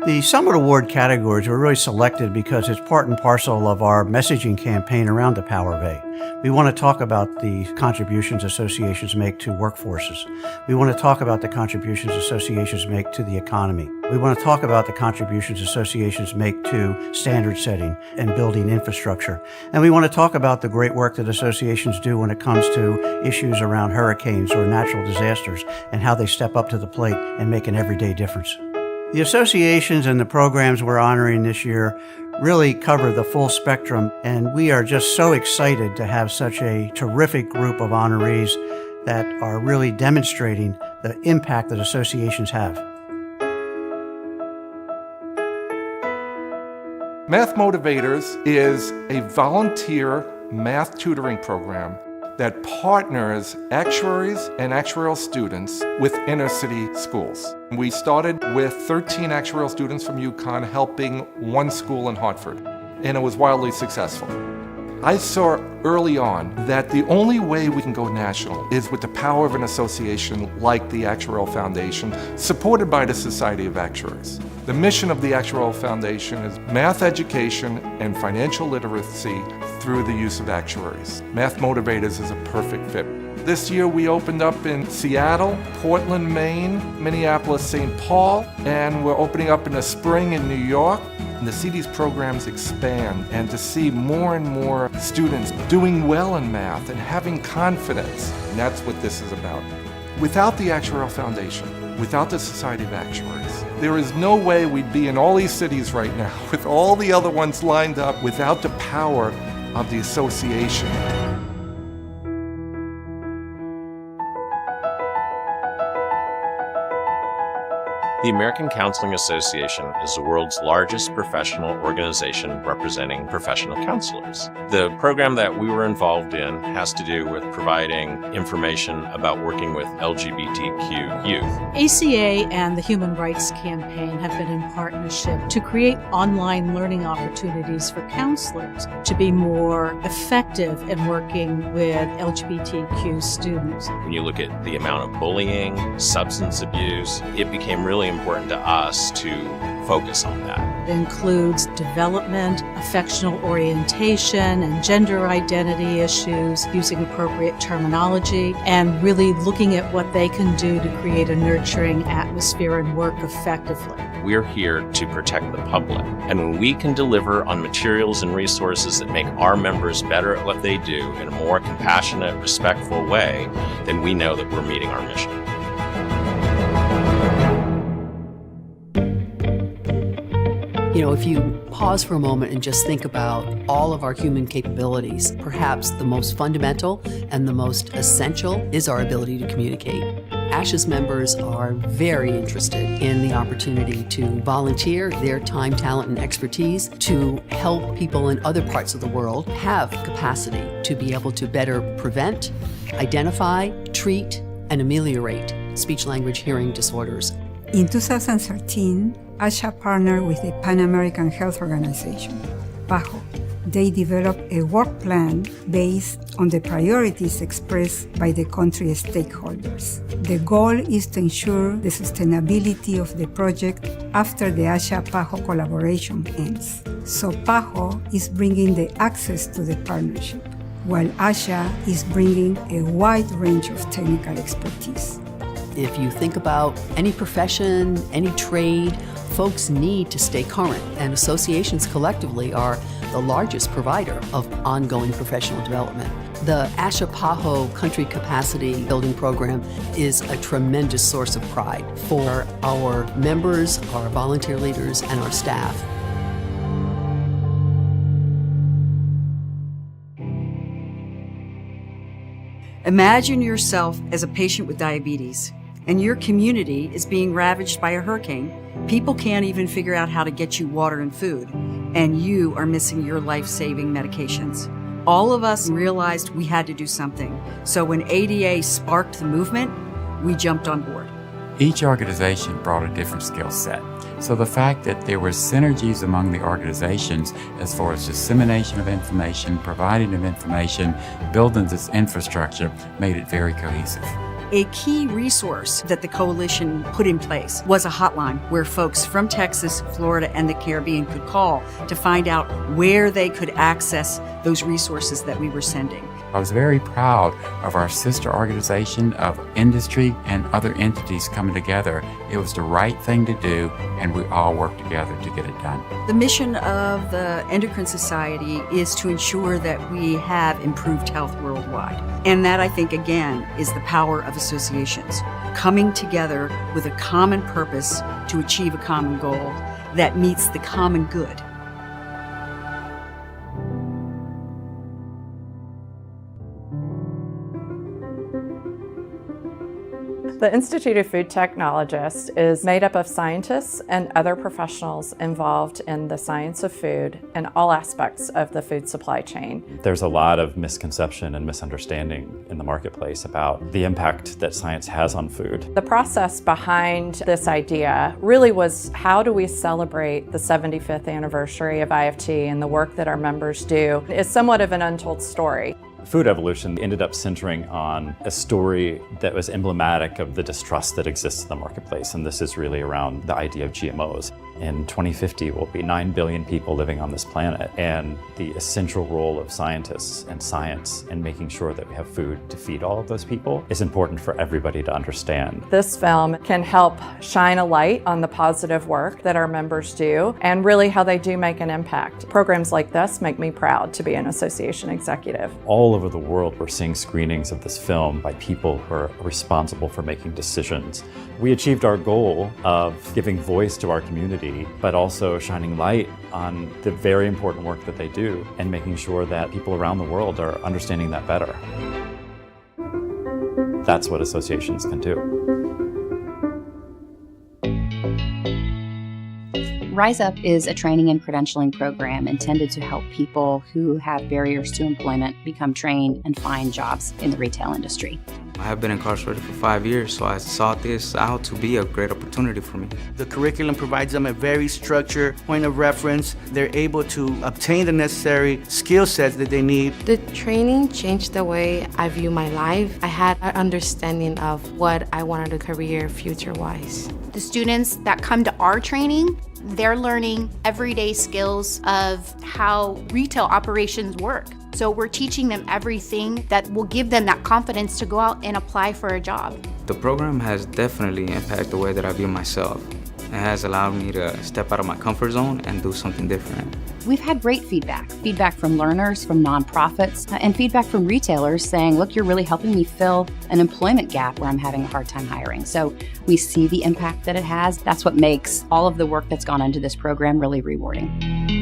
The Summit Award categories were really selected because it's part and parcel of our messaging campaign around the Power of A. We want to talk about the contributions associations make to workforces. We want to talk about the contributions associations make to the economy. We want to talk about the contributions associations make to standard setting and building infrastructure. And we want to talk about the great work that associations do when it comes to issues around hurricanes or natural disasters and how they step up to the plate and make an everyday difference. The associations and the programs we're honoring this year really cover the full spectrum, and we are just so excited to have such a terrific group of honorees that are really demonstrating the impact that associations have. Math Motivators is a volunteer math tutoring program that partners actuaries and actuarial students with inner city schools. We started with 13 actuarial students from UConn helping one school in Hartford, and it was wildly successful. I saw early on that the only way we can go national is with the power of an association like the Actuarial Foundation, supported by the Society of Actuaries. The mission of the Actuarial Foundation is math education and financial literacy through the use of actuaries. Math Motivators is a perfect fit. This year we opened up in Seattle, Portland, Maine, Minneapolis, St. Paul, and we're opening up in the spring in New York. And to see these programs expand and to see more and more students doing well in math and having confidence, and that's what this is about. Without the Actuarial Foundation, without the Society of Actuaries, there is no way we'd be in all these cities right now with all the other ones lined up without the power of the association. The American Counseling Association is the world's largest professional organization representing professional counselors. The program that we were involved in has to do with providing information about working with LGBTQ youth. ACA and the Human Rights Campaign have been in partnership to create online learning opportunities for counselors to be more effective in working with LGBTQ students. When you look at the amount of bullying, substance abuse, it became really important to us to focus on that. It includes development, affectional orientation, and gender identity issues, using appropriate terminology, and really looking at what they can do to create a nurturing atmosphere and work effectively. We're here to protect the public, and when we can deliver on materials and resources that make our members better at what they do in a more compassionate, respectful way, then we know that we're meeting our mission. You know, if you pause for a moment and just think about all of our human capabilities, perhaps the most fundamental and the most essential is our ability to communicate. ASHA's members are very interested in the opportunity to volunteer their time, talent, and expertise to help people in other parts of the world have capacity to be able to better prevent, identify, treat, and ameliorate speech-language hearing disorders. In 2013, ASHA partnered with the Pan American Health Organization, PAHO. They developed a work plan based on the priorities expressed by the country stakeholders. The goal is to ensure the sustainability of the project after the ASHA-PAHO collaboration ends. So PAHO is bringing the access to the partnership, while ASHA is bringing a wide range of technical expertise. If you think about any profession, any trade, folks need to stay current, and associations collectively are the largest provider of ongoing professional development. The ASHA-PAHO Country Capacity Building Program is a tremendous source of pride for our members, our volunteer leaders, and our staff. Imagine yourself as a patient with diabetes, and your community is being ravaged by a hurricane. People can't even figure out how to get you water and food, and you are missing your life-saving medications. All of us realized we had to do something, so when ADA sparked the movement, we jumped on board. Each organization brought a different skill set. So the fact that there were synergies among the organizations as far as dissemination of information, providing of information, building this infrastructure made it very cohesive. A key resource that the coalition put in place was a hotline where folks from Texas, Florida, and the Caribbean could call to find out where they could access those resources that we were sending. I was very proud of our sister organization of industry and other entities coming together. It was the right thing to do, and we all worked together to get it done. The mission of the Endocrine Society is to ensure that we have improved health worldwide. And that, I think, again, is the power of associations, coming together with a common purpose to achieve a common goal that meets the common good. The Institute of Food Technologists is made up of scientists and other professionals involved in the science of food and all aspects of the food supply chain. There's a lot of misconception and misunderstanding in the marketplace about the impact that science has on food. The process behind this idea really was, how do we celebrate the 75th anniversary of IFT and the work that our members do? It's somewhat of an untold story. Food evolution ended up centering on a story that was emblematic of the distrust that exists in the marketplace, and this is really around the idea of GMOs. In 2050, we'll be 9 billion people living on this planet, and the essential role of scientists and science in making sure that we have food to feed all of those people is important for everybody to understand. This film can help shine a light on the positive work that our members do and really how they do make an impact. Programs like this make me proud to be an association executive. All over the world, we're seeing screenings of this film by people who are responsible for making decisions. We achieved our goal of giving voice to our community, but also shining light on the very important work that they do and making sure that people around the world are understanding that better. That's what associations can do. Rise Up is a training and credentialing program intended to help people who have barriers to employment become trained and find jobs in the retail industry. I have been incarcerated for 5 years, so I sought this out to be a great opportunity for me. The curriculum provides them a very structured point of reference. They're able to obtain the necessary skill sets that they need. The training changed the way I view my life. I had an understanding of what I wanted a career future-wise. The students that come to our training, they're learning everyday skills of how retail operations work. So we're teaching them everything that will give them that confidence to go out and apply for a job. The program has definitely impacted the way that I view myself. It has allowed me to step out of my comfort zone and do something different. We've had great feedback from learners, from nonprofits, and feedback from retailers saying, look, you're really helping me fill an employment gap where I'm having a hard time hiring. So we see the impact that it has. That's what makes all of the work that's gone into this program really rewarding.